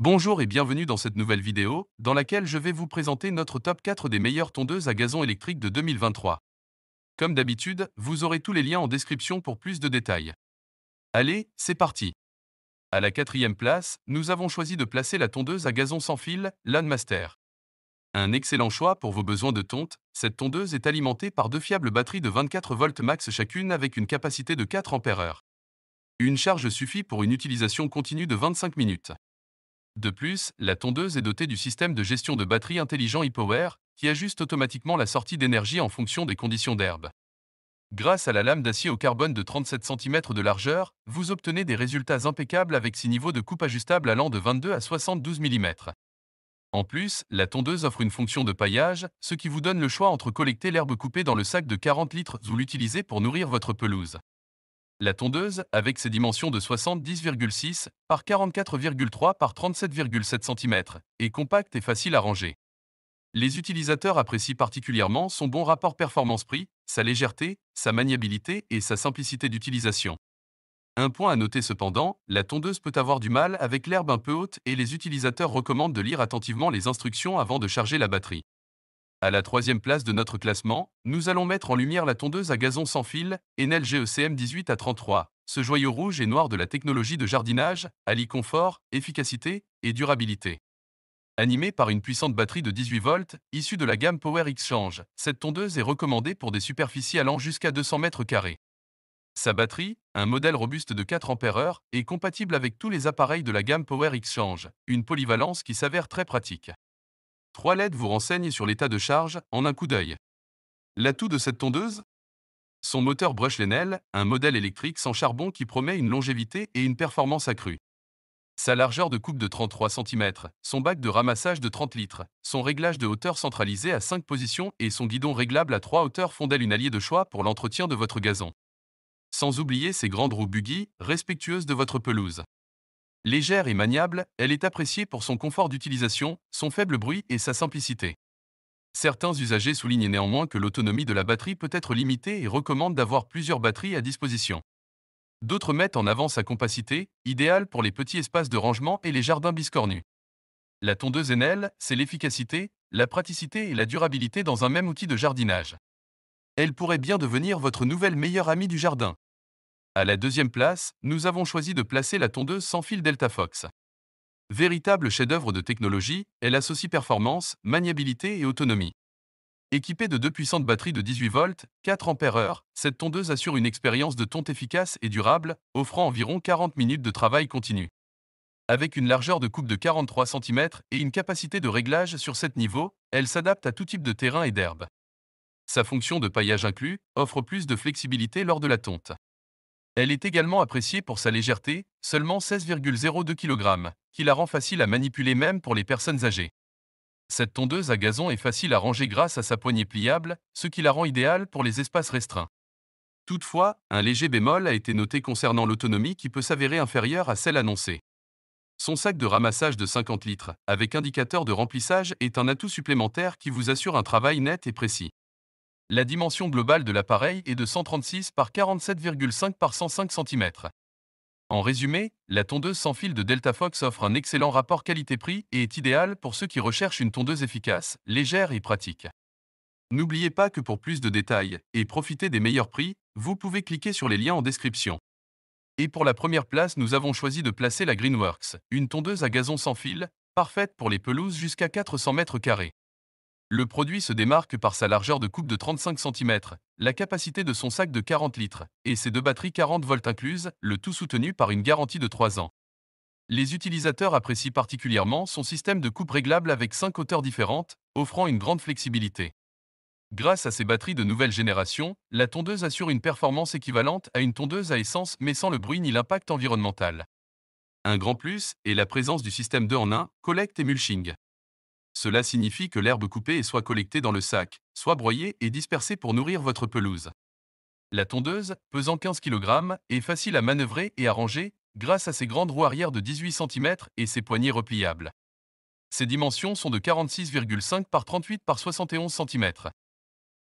Bonjour et bienvenue dans cette nouvelle vidéo, dans laquelle je vais vous présenter notre top 4 des meilleures tondeuses à gazon électrique de 2023. Comme d'habitude, vous aurez tous les liens en description pour plus de détails. Allez, c'est parti. À la quatrième place, nous avons choisi de placer la tondeuse à gazon sans fil, Landmaster. Un excellent choix pour vos besoins de tonte, cette tondeuse est alimentée par deux fiables batteries de 24 volts max chacune avec une capacité de 4 ampères-heure. Une charge suffit pour une utilisation continue de 25 minutes. De plus, la tondeuse est dotée du système de gestion de batterie intelligent ePower, qui ajuste automatiquement la sortie d'énergie en fonction des conditions d'herbe. Grâce à la lame d'acier au carbone de 37 cm de largeur, vous obtenez des résultats impeccables avec 6 niveaux de coupe ajustables allant de 22 à 72 mm. En plus, la tondeuse offre une fonction de paillage, ce qui vous donne le choix entre collecter l'herbe coupée dans le sac de 40 litres ou l'utiliser pour nourrir votre pelouse. La tondeuse, avec ses dimensions de 70,6 par 44,3 par 37,7 cm, est compacte et facile à ranger. Les utilisateurs apprécient particulièrement son bon rapport performance-prix, sa légèreté, sa maniabilité et sa simplicité d'utilisation. Un point à noter cependant, la tondeuse peut avoir du mal avec l'herbe un peu haute et les utilisateurs recommandent de lire attentivement les instructions avant de charger la batterie. À la troisième place de notre classement, nous allons mettre en lumière la tondeuse à gazon sans fil, Enel GECM 18 à 33. Ce joyau rouge et noir de la technologie de jardinage allie confort, efficacité et durabilité. Animée par une puissante batterie de 18 volts, issue de la gamme Power Exchange, cette tondeuse est recommandée pour des superficies allant jusqu'à 200 mètres carrés. Sa batterie, un modèle robuste de 4 ampères-heure, est compatible avec tous les appareils de la gamme Power Exchange, une polyvalence qui s'avère très pratique. 3 LED vous renseignent sur l'état de charge en un coup d'œil. L'atout de cette tondeuse? Son moteur Brush Lenel, un modèle électrique sans charbon qui promet une longévité et une performance accrue. Sa largeur de coupe de 33 cm, son bac de ramassage de 30 litres, son réglage de hauteur centralisé à 5 positions et son guidon réglable à 3 hauteurs font d'elle une alliée de choix pour l'entretien de votre gazon. Sans oublier ses grandes roues buggy, respectueuses de votre pelouse. Légère et maniable, elle est appréciée pour son confort d'utilisation, son faible bruit et sa simplicité. Certains usagers soulignent néanmoins que l'autonomie de la batterie peut être limitée et recommandent d'avoir plusieurs batteries à disposition. D'autres mettent en avant sa compacité, idéale pour les petits espaces de rangement et les jardins biscornus. La tondeuse Enel, c'est l'efficacité, la praticité et la durabilité dans un même outil de jardinage. Elle pourrait bien devenir votre nouvelle meilleure amie du jardin. À la deuxième place, nous avons choisi de placer la tondeuse sans fil Delta Fox. Véritable chef-d'œuvre de technologie, elle associe performance, maniabilité et autonomie. Équipée de deux puissantes batteries de 18 volts, 4 ampères-heure, cette tondeuse assure une expérience de tonte efficace et durable, offrant environ 40 minutes de travail continu. Avec une largeur de coupe de 43 cm et une capacité de réglage sur 7 niveaux, elle s'adapte à tout type de terrain et d'herbe. Sa fonction de paillage inclus offre plus de flexibilité lors de la tonte. Elle est également appréciée pour sa légèreté, seulement 16,02 kg, qui la rend facile à manipuler même pour les personnes âgées. Cette tondeuse à gazon est facile à ranger grâce à sa poignée pliable, ce qui la rend idéale pour les espaces restreints. Toutefois, un léger bémol a été noté concernant l'autonomie qui peut s'avérer inférieure à celle annoncée. Son sac de ramassage de 50 litres, avec indicateur de remplissage, est un atout supplémentaire qui vous assure un travail net et précis. La dimension globale de l'appareil est de 136 par 47,5 par 105 cm. En résumé, la tondeuse sans fil de Delta Fox offre un excellent rapport qualité-prix et est idéale pour ceux qui recherchent une tondeuse efficace, légère et pratique. N'oubliez pas que pour plus de détails et profiter des meilleurs prix, vous pouvez cliquer sur les liens en description. Et pour la première place, nous avons choisi de placer la Greenworks, une tondeuse à gazon sans fil, parfaite pour les pelouses jusqu'à 400 mètres carrés. Le produit se démarque par sa largeur de coupe de 35 cm, la capacité de son sac de 40 litres, et ses deux batteries 40 volts incluses, le tout soutenu par une garantie de 3 ans. Les utilisateurs apprécient particulièrement son système de coupe réglable avec 5 hauteurs différentes, offrant une grande flexibilité. Grâce à ses batteries de nouvelle génération, la tondeuse assure une performance équivalente à une tondeuse à essence mais sans le bruit ni l'impact environnemental. Un grand plus est la présence du système 2 en 1, collecte et mulching. Cela signifie que l'herbe coupée est soit collectée dans le sac, soit broyée et dispersée pour nourrir votre pelouse. La tondeuse, pesant 15 kg, est facile à manœuvrer et à ranger grâce à ses grandes roues arrière de 18 cm et ses poignées repliables. Ses dimensions sont de 46,5 par 38 par 71 cm.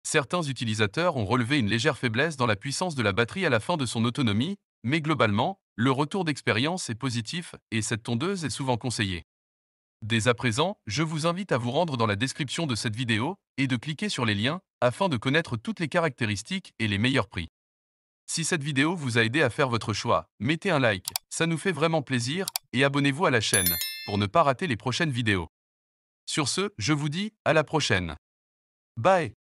Certains utilisateurs ont relevé une légère faiblesse dans la puissance de la batterie à la fin de son autonomie, mais globalement, le retour d'expérience est positif et cette tondeuse est souvent conseillée. Dès à présent, je vous invite à vous rendre dans la description de cette vidéo et de cliquer sur les liens afin de connaître toutes les caractéristiques et les meilleurs prix. Si cette vidéo vous a aidé à faire votre choix, mettez un like, ça nous fait vraiment plaisir, et abonnez-vous à la chaîne pour ne pas rater les prochaines vidéos. Sur ce, je vous dis à la prochaine. Bye!